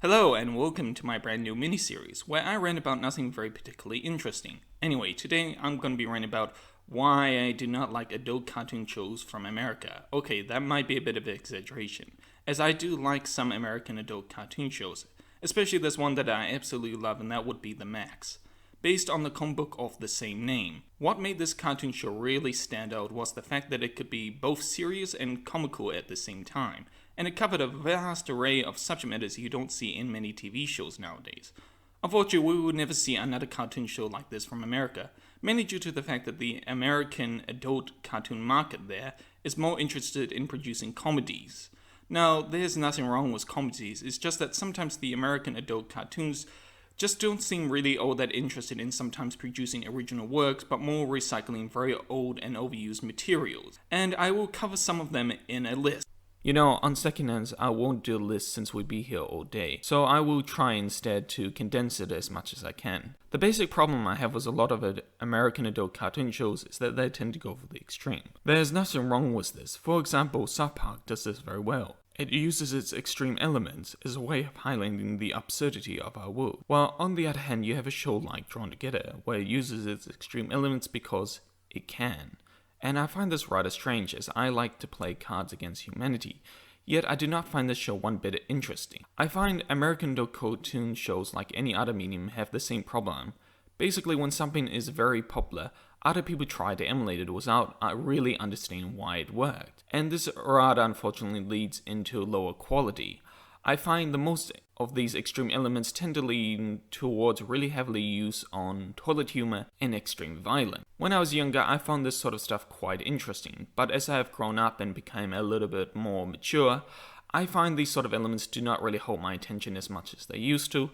Hello and welcome to my brand new mini-series where I rant about nothing very particularly interesting. Anyway, today I'm going to be ranting about why I do not like adult cartoon shows from America. Okay, that might be a bit of an exaggeration, as I do like some American adult cartoon shows, especially this one that I absolutely love, and that would be The Maxx, based on the comic book of the same name. What made this cartoon show really stand out was the fact that it could be both serious and comical at the same time, and it covered a vast array of subject matters you don't see in many TV shows nowadays. Unfortunately, we would never see another cartoon show like this from America, mainly due to the fact that the American adult cartoon market there is more interested in producing comedies. Now, there's nothing wrong with comedies, it's just that sometimes the American adult cartoons just don't seem really all that interested in sometimes producing original works, but more recycling very old and overused materials. And I will cover some of them in a list. You know, on second hands, I won't do a list since we'd be here all day, so I will try instead to condense it as much as I can. The basic problem I have with a lot of American adult cartoon shows is that they tend to go for the extreme. There's nothing wrong with this. For example, South Park does this very well. It uses its extreme elements as a way of highlighting the absurdity of our world. While on the other hand, you have a show like Drawn Together, where it uses its extreme elements because it can. And I find this rather strange, as I like to play Cards Against Humanity, yet I do not find this show one bit interesting. I find American adult cartoon shows, like any other medium, have the same problem. Basically, when something is very popular, other people try to emulate it without really understanding why it worked. And this rather unfortunately leads into lower quality. I find the most of these extreme elements tend to lean towards really heavily use on toilet humor and extreme violence. When I was younger, I found this sort of stuff quite interesting, but as I have grown up and become a little bit more mature, I find these sort of elements do not really hold my attention as much as they used to,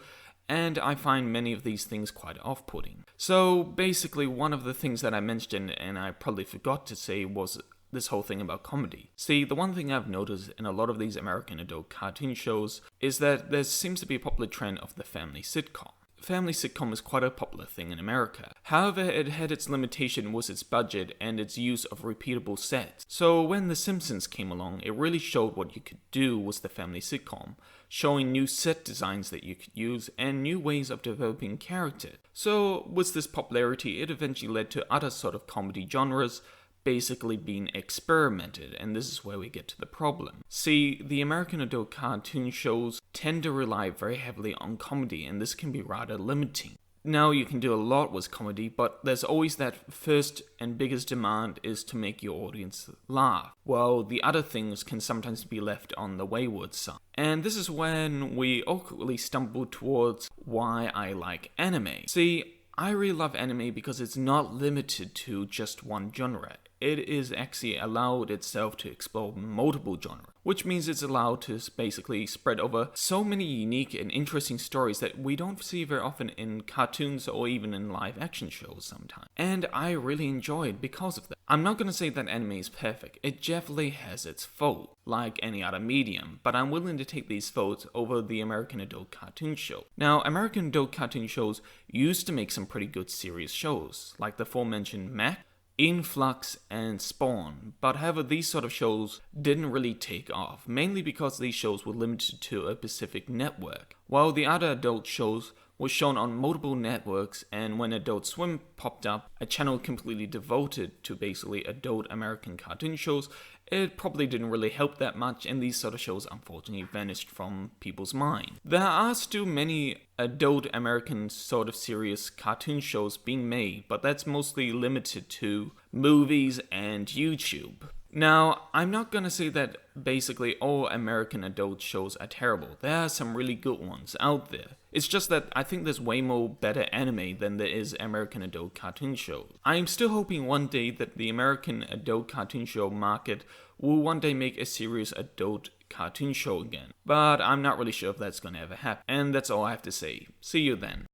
and I find many of these things quite off-putting. So basically, one of the things that I mentioned and I probably forgot to say was this whole thing about comedy. See, the one thing I've noticed in a lot of these American adult cartoon shows is that there seems to be a popular trend of the family sitcom. Family sitcom is quite a popular thing in America. However, it had its limitation with its budget and its use of repeatable sets. So when The Simpsons came along, it really showed what you could do with the family sitcom, showing new set designs that you could use and new ways of developing character. So with this popularity, it eventually led to other sort of comedy genres basically being experimented, and this is where we get to the problem. See, the American adult cartoon shows tend to rely very heavily on comedy, and this can be rather limiting. Now, you can do a lot with comedy, but there's always that first and biggest demand is to make your audience laugh, while the other things can sometimes be left on the wayward side. And this is when we awkwardly stumble towards why I like anime. See, I really love anime because it's not limited to just one genre. It is actually allowed itself to explore multiple genres, which means it's allowed to basically spread over so many unique and interesting stories that we don't see very often in cartoons or even in live action shows sometimes. And I really enjoy it because of that. I'm not going to say that anime is perfect. It definitely has its faults, like any other medium, but I'm willing to take these faults over the American adult cartoon show. Now, American adult cartoon shows used to make some pretty good serious shows, like the aforementioned Max, Influx, and Spawn, but however these sort of shows didn't really take off, mainly because these shows were limited to a specific network, while the other adult shows were shown on multiple networks, and when Adult Swim popped up, a channel completely devoted to basically adult American cartoon shows, it probably didn't really help that much, and these sort of shows unfortunately vanished from people's mind. There are still many adult American sort of serious cartoon shows being made, but that's mostly limited to movies and YouTube. Now, I'm not gonna say that basically all American adult shows are terrible. There are some really good ones out there. It's just that I think there's way more better anime than there is American adult cartoon shows. I'm still hoping one day that the American adult cartoon show market will one day make a serious adult cartoon show again. But I'm not really sure if that's gonna ever happen. And that's all I have to say. See you then.